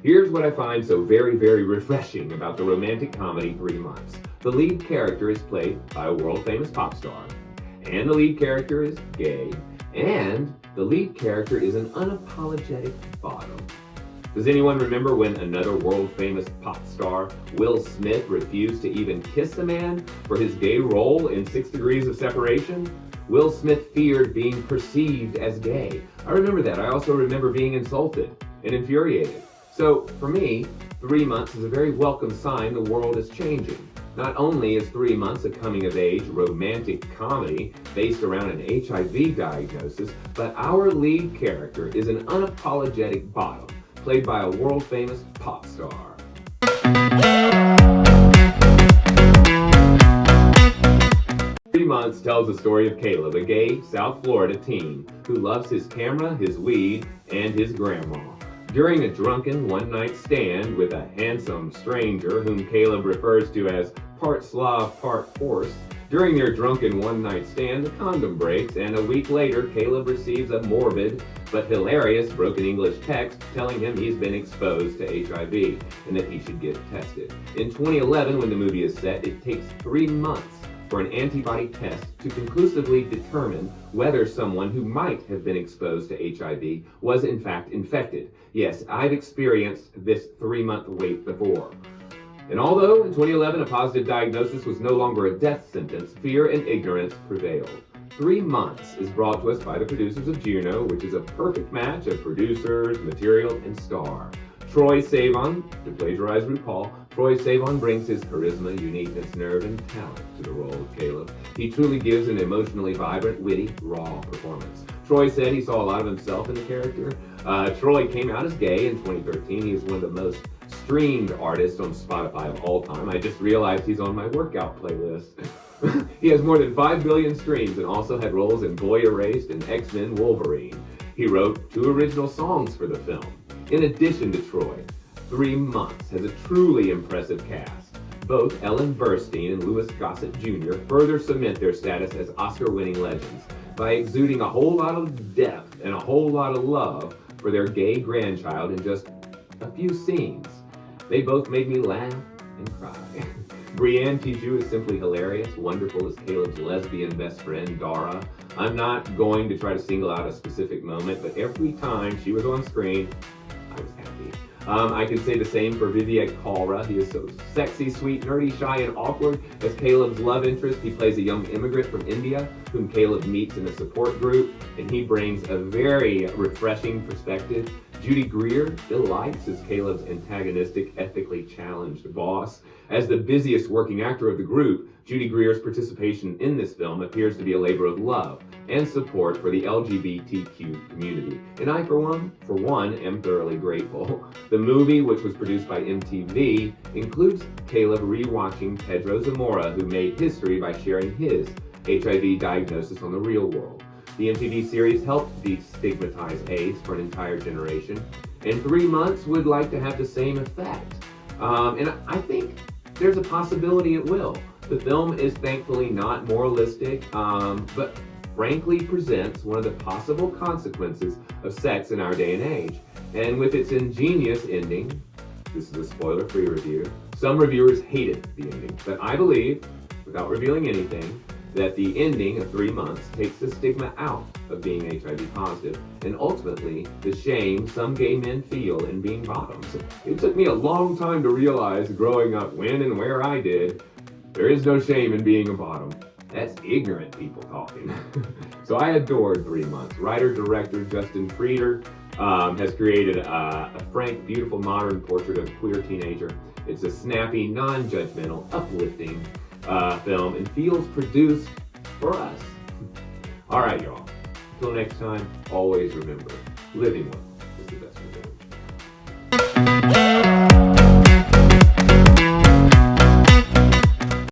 Here's what I find so very, very refreshing about the romantic comedy 3 Months. The lead character is played by a world-famous pop star, and the lead character is gay, and the lead character is an unapologetic bottom. Does anyone remember when another world-famous pop star, Will Smith, refused to even kiss a man for his gay role in 6 Degrees of Separation? Will Smith feared being perceived as gay. I remember that. I also remember being insulted and infuriated. So, for me, 3 Months is a very welcome sign the world is changing. Not only is 3 Months a coming-of-age romantic comedy based around an HIV diagnosis, but our lead character is an unapologetic bottom, played by a world-famous pop star. 3 Months tells the story of Caleb, a gay South Florida teen who loves his camera, his weed, and his grandma. During a drunken one-night stand with a handsome stranger whom Caleb refers to as part Slav, part horse, during their drunken one-night stand, the condom breaks, and a week later, Caleb receives a morbid but hilarious broken English text telling him he's been exposed to HIV and that he should get tested. In 2011, when the movie is set, it takes 3 months for an antibody test to conclusively determine whether someone who might have been exposed to HIV was in fact infected. Yes, I've experienced this 3-month wait before. And although in 2011 a positive diagnosis was no longer a death sentence, fear and ignorance prevailed. 3 Months is brought to us by the producers of Juno, which is a perfect match of producers, material, and star. Troye Sivan, to plagiarize RuPaul, Troye Sivan brings his charisma, uniqueness, nerve, and talent to the role of Caleb. He truly gives an emotionally vibrant, witty, raw performance. Troye said he saw a lot of himself in the character. Troye came out as gay in 2013. He is one of the most streamed artists on Spotify of all time. I just realized he's on my workout playlist. He has more than 5 billion streams and also had roles in Boy Erased and X-Men Wolverine. He wrote 2 original songs for the film. In addition to Troye, 3 Months has a truly impressive cast. Both Ellen Burstyn and Louis Gossett Jr. further cement their status as Oscar-winning legends by exuding a whole lot of depth and a whole lot of love for their gay grandchild in just a few scenes. They both made me laugh and cry. Brienne Tijoux is simply hilarious, wonderful as Caleb's lesbian best friend, Dara. I'm not going to try to single out a specific moment, but every time she was on screen, I was happy. I can say the same for Vivek Kalra. He is so sexy, sweet, nerdy, shy, and awkward. As Caleb's love interest, he plays a young immigrant from India whom Caleb meets in a support group, and he brings a very refreshing perspective. Judy Greer delights as Caleb's antagonistic, ethically challenged boss. As the busiest working actor of the group, Judy Greer's participation in this film appears to be a labor of love and support for the LGBTQ community. And I, for one, am thoroughly grateful. The movie, which was produced by MTV, includes Caleb rewatching Pedro Zamora, who made history by sharing his HIV diagnosis on The Real World. The MTV series helped destigmatize AIDS for an entire generation, and 3 Months would like to have the same effect. And I think there's a possibility it will. The film is thankfully not moralistic, but frankly presents one of the possible consequences of sex in our day and age. And with its ingenious ending, this is a spoiler-free review, some reviewers hated the ending, but I believe, without revealing anything, that the ending of 3 Months takes the stigma out of being HIV positive and ultimately the shame some gay men feel in being bottoms. It took me a long time to realize growing up when and where I did, there is no shame in being a bottom. That's ignorant people talking. So I adored 3 Months. Writer-director Justin Frieder has created a frank, beautiful, modern portrait of a queer teenager. It's a snappy, non-judgmental, uplifting film and feels produced for us. All right, y'all. Until next time, always remember, living well